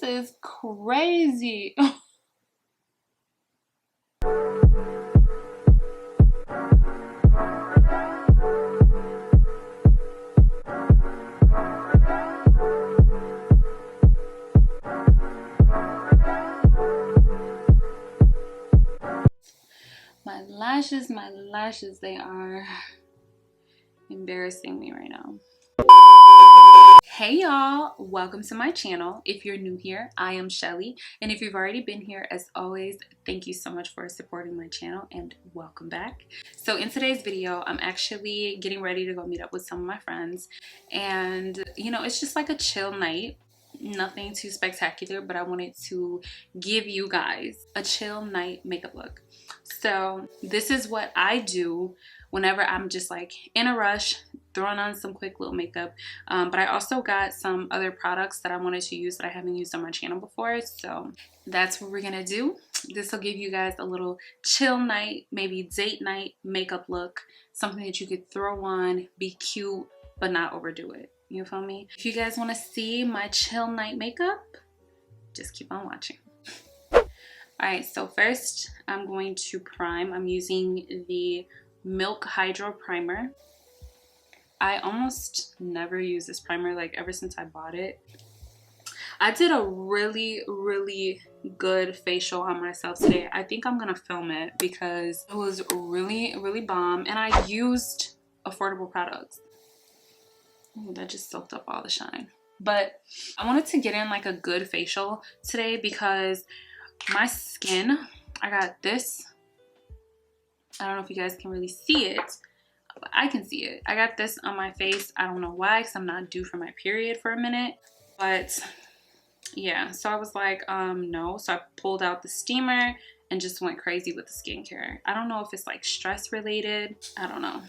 This is crazy. My lashes, they are embarrassing me right now. Hey y'all, welcome to my channel. If you're new here, I am Shelly, and if you've already been here, as always, thank you so much for supporting my channel and welcome back. So in today's video, I'm actually getting ready to go meet up with some of my friends, and you know, it's just like a chill night. Nothing too spectacular, but I wanted to give you guys a chill night makeup look. So this is what I do whenever I'm just like in a rush, throwing on some quick little makeup. But I also got some other products that I wanted to use that I haven't used on my channel before. So that's what we're gonna do. This will give you guys a little chill night, maybe date night makeup look. Something that you could throw on, be cute, but not overdo it. You feel me? If you guys want to see my chill night makeup, just keep on watching. Alright, so first I'm going to prime. I'm using the Milk Hydro Primer. I almost never use this primer, like ever since I bought it. I did a really good facial on myself today. I think I'm gonna film it because it was really bomb, and I used affordable products. Ooh, that just soaked up all the shine. But I wanted to get in like a good facial today because my skin, I got this. I don't know if you guys can really see it, but I can see it. I got this on my face. I don't know why, because I'm not due for my period for a minute. But yeah, so I was like, no. So I pulled out the steamer and just went crazy with the skincare. I don't know if it's like stress related. I don't know.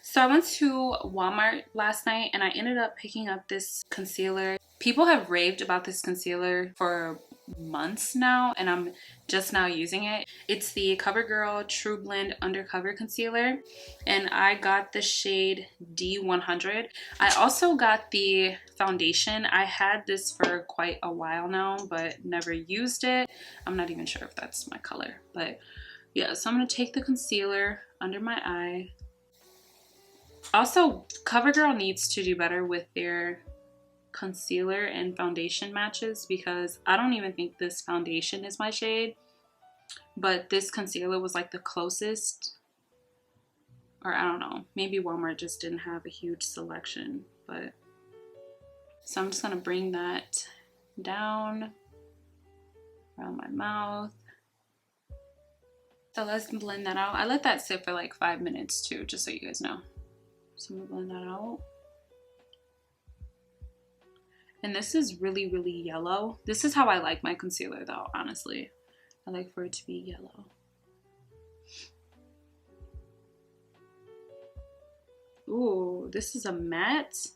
So I went to Walmart last night and I ended up picking up this concealer. People have raved about this concealer for months now, and I'm just now using it. It's the Covergirl Trueblend Undercover Concealer, and I got the shade D100. I also got the foundation. I had this for quite a while now, but never used it. I'm not even sure if that's my color, but yeah, so I'm gonna take the concealer under my eye. Also, Covergirl needs to do better with their concealer and foundation matches, because I don't even think this foundation is my shade, but this concealer was like the closest. Or I don't know, maybe Walmart just didn't have a huge selection. But so I'm just gonna bring that down around my mouth. So let's blend that out. I let that sit for like 5 minutes too, just so you guys know. So I'm gonna blend that out. And this is really yellow. This is how I like my concealer though, honestly. I like for it to be yellow. Ooh, this is a matte.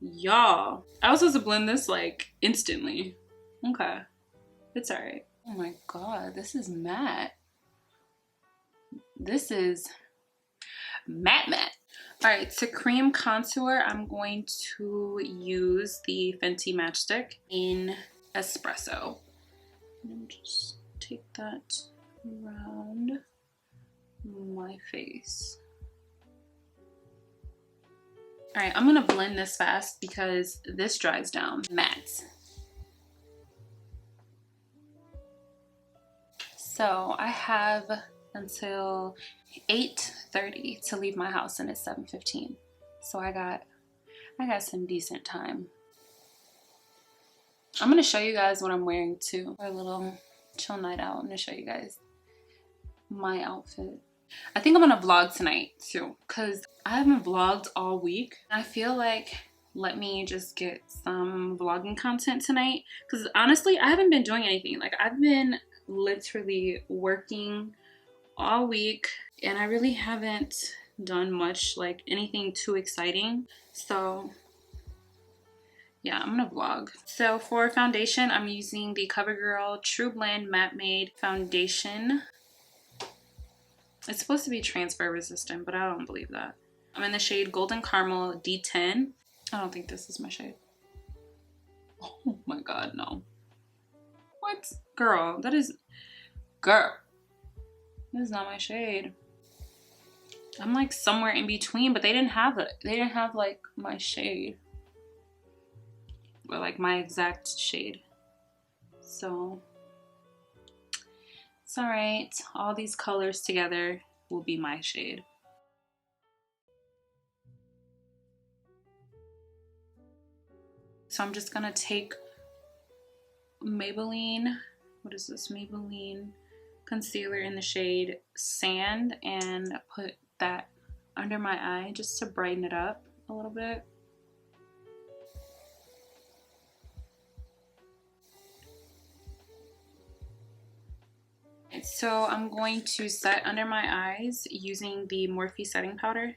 Y'all, I was supposed to blend this like instantly. Okay, it's all right. Oh my God, this is matte. This is matte. All right, to cream contour, I'm going to use the Fenty Matchstick in Espresso. And just take that around my face. All right, I'm gonna blend this fast because this dries down matte. So I have until 8:30 to leave my house, and it's 7:15. So I got some decent time. I'm gonna show you guys what I'm wearing too for a little chill night out. I'm gonna show you guys my outfit. I think I'm gonna vlog tonight too, because I haven't vlogged all week. I feel like let me just get some vlogging content tonight, because honestly I haven't been doing anything. Like, I've been literally working all week and I really haven't done much, like anything too exciting. So yeah, I'm gonna vlog. So for foundation, I'm using the Covergirl Trueblend Matte Made Foundation. It's supposed to be transfer resistant, but I don't believe that. I'm in the shade Golden Caramel D10. I don't think this is my shade. Oh my God, no. Girl, that is not my shade. I'm like somewhere in between, but they didn't have it. They didn't have like my shade. Or like my exact shade. So it's alright. All these colors together will be my shade. So I'm just gonna take Maybelline, what is this? Maybelline concealer in the shade Sand and put that under my eye just to brighten it up a little bit. So I'm going to set under my eyes using the Morphe setting powder.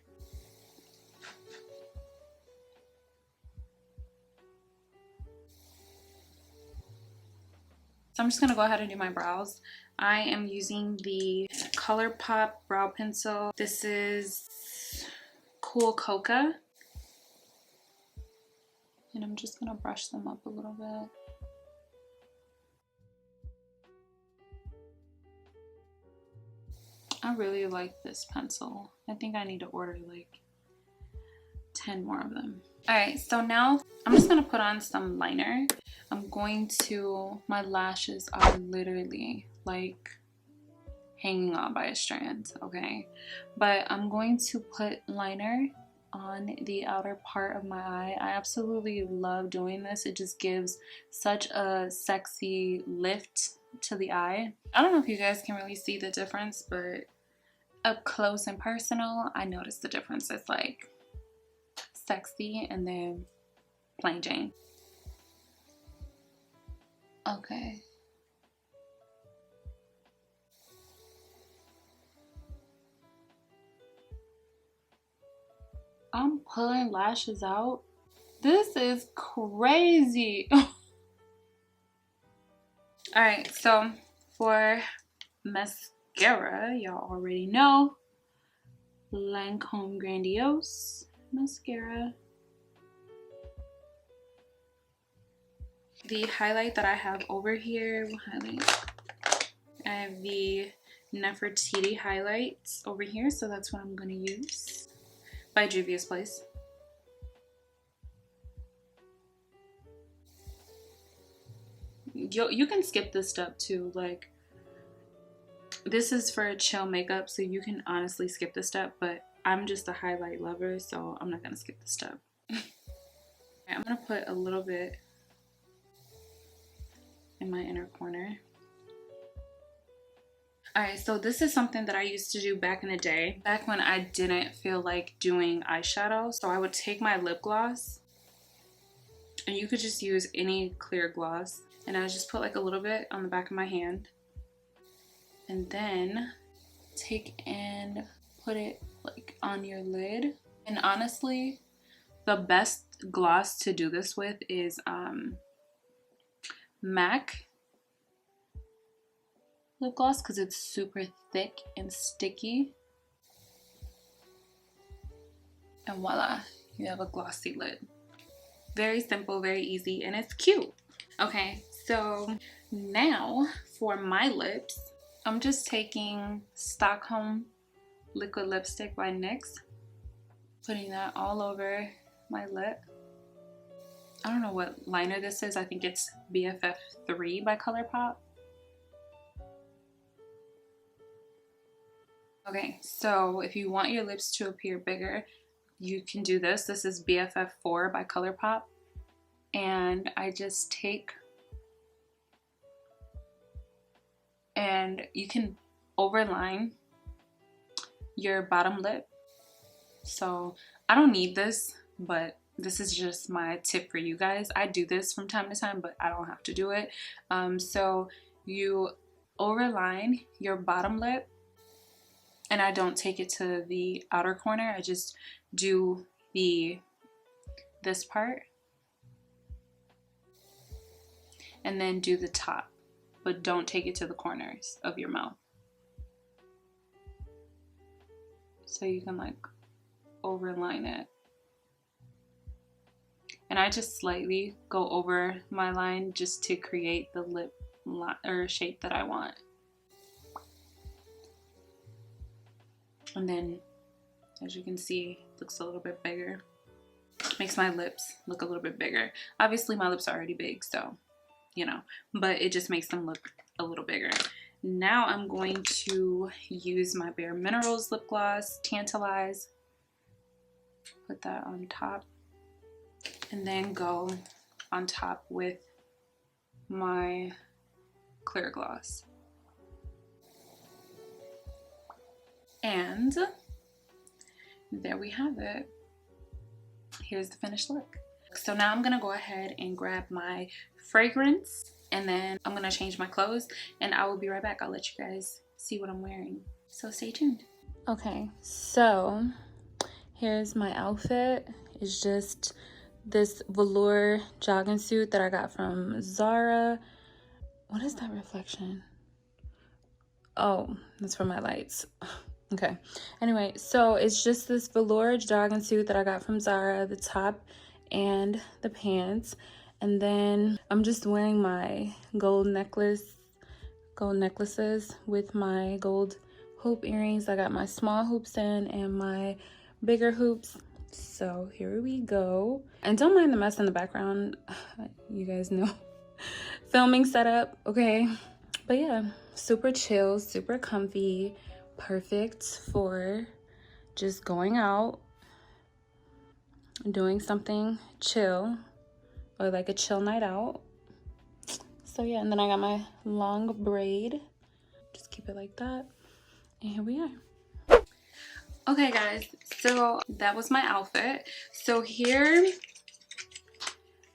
So I'm just gonna go ahead and do my brows. I am using the ColourPop brow pencil. This is Cool Coca. And I'm just gonna brush them up a little bit. I really like this pencil. I think I need to order like 10 more of them. All right, so now I'm just gonna put on some liner. My lashes are literally like hanging on by a strand, okay? But I'm going to put liner on the outer part of my eye. I absolutely love doing this. It just gives such a sexy lift to the eye. I don't know if you guys can really see the difference, but up close and personal, I noticed the difference. It's like sexy and then plain Jane. Okay. I'm pulling lashes out. This is crazy. Alright, so for mascara, y'all already know Lancome Grandiose mascara. The highlight that I have over here, I have the Nefertiti highlights over here, so that's what I'm going to use, by Juvia's Place. You can skip this step too, like this is for chill makeup, so you can honestly skip this step, but I'm just a highlight lover, so I'm not going to skip this step. I'm going to put a little bit in my inner corner. Alright, so this is something that I used to do back in the day, back when I didn't feel like doing eyeshadow. So I would take my lip gloss, and you could just use any clear gloss, and I would just put like a little bit on the back of my hand, and then take and put it like on your lid. And honestly, the best gloss to do this with is MAC lip gloss, because it's super thick and sticky. And voila, you have a glossy lid. Very simple, very easy, and it's cute. Okay, so now for my lips, I'm just taking Stockholm liquid lipstick by NYX, putting that all over my lip. I don't know what liner this is. I think it's BFF3 by ColourPop. Okay, so if you want your lips to appear bigger, you can do this. This is BFF4 by ColourPop. And I just take, and you can overline your bottom lip. So I don't need this, but this is just my tip for you guys. I do this from time to time, but I don't have to do it. So you overline your bottom lip, and I don't take it to the outer corner. I just do this part, and then do the top, but don't take it to the corners of your mouth. So you can like overline it. And I just slightly go over my line just to create the lip or shape that I want. And then, as you can see, it looks a little bit bigger. Makes my lips look a little bit bigger. Obviously my lips are already big, so you know, but it just makes them look a little bigger. Now I'm going to use my Bare Minerals lip gloss, Tantalize. Put that on top, and then go on top with my clear gloss. And there we have it. Here's the finished look. So now I'm gonna go ahead and grab my fragrance, and then I'm gonna change my clothes, and I will be right back. I'll let you guys see what I'm wearing, so stay tuned. Okay, so here's my outfit. It's just this velour jogging suit that I got from Zara. What is that reflection? Oh, that's for my lights. Okay, anyway, so it's just this velour jogging suit that I got from Zara, the top and the pants. And then I'm just wearing my gold necklaces with my gold hoop earrings. I got my small hoops in and my bigger hoops. So here we go. And don't mind the mess in the background. You guys know. Filming setup, okay? But yeah, super chill, super comfy. Perfect for just going out, doing something chill, or like a chill night out. So yeah, and then I got my long braid. Just keep it like that. And here we are. Okay guys, so that was my outfit. So here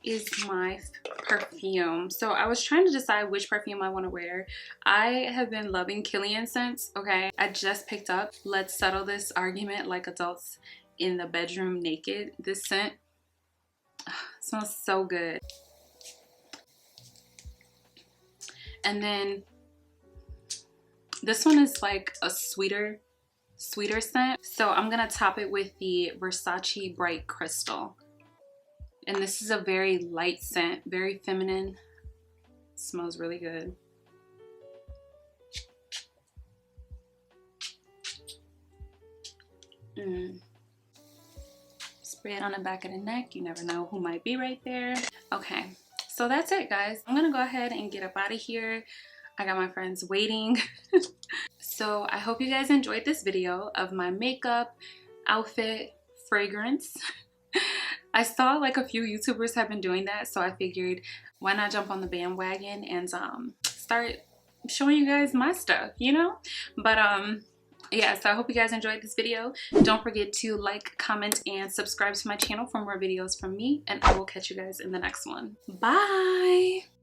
is my perfume. So I was trying to decide which perfume I want to wear. I have been loving Kilian scents, okay? I just picked up Let's Settle This Argument Like Adults in the Bedroom Naked. This scent smells so good. And then this one is like a sweeter scent. So I'm gonna top it with the Versace Bright Crystal. And this is a very light scent, very feminine. Smells really good. Spray it on the back of the neck. You never know who might be right there. Okay, so that's it guys. I'm gonna go ahead and get up out of here. I got my friends waiting. So I hope you guys enjoyed this video of my makeup, outfit, fragrance. I saw like a few YouTubers have been doing that, so I figured why not jump on the bandwagon and start showing you guys my stuff, you know? But yeah, so I hope you guys enjoyed this video. Don't forget to like, comment, and subscribe to my channel for more videos from me, and I will catch you guys in the next one. Bye!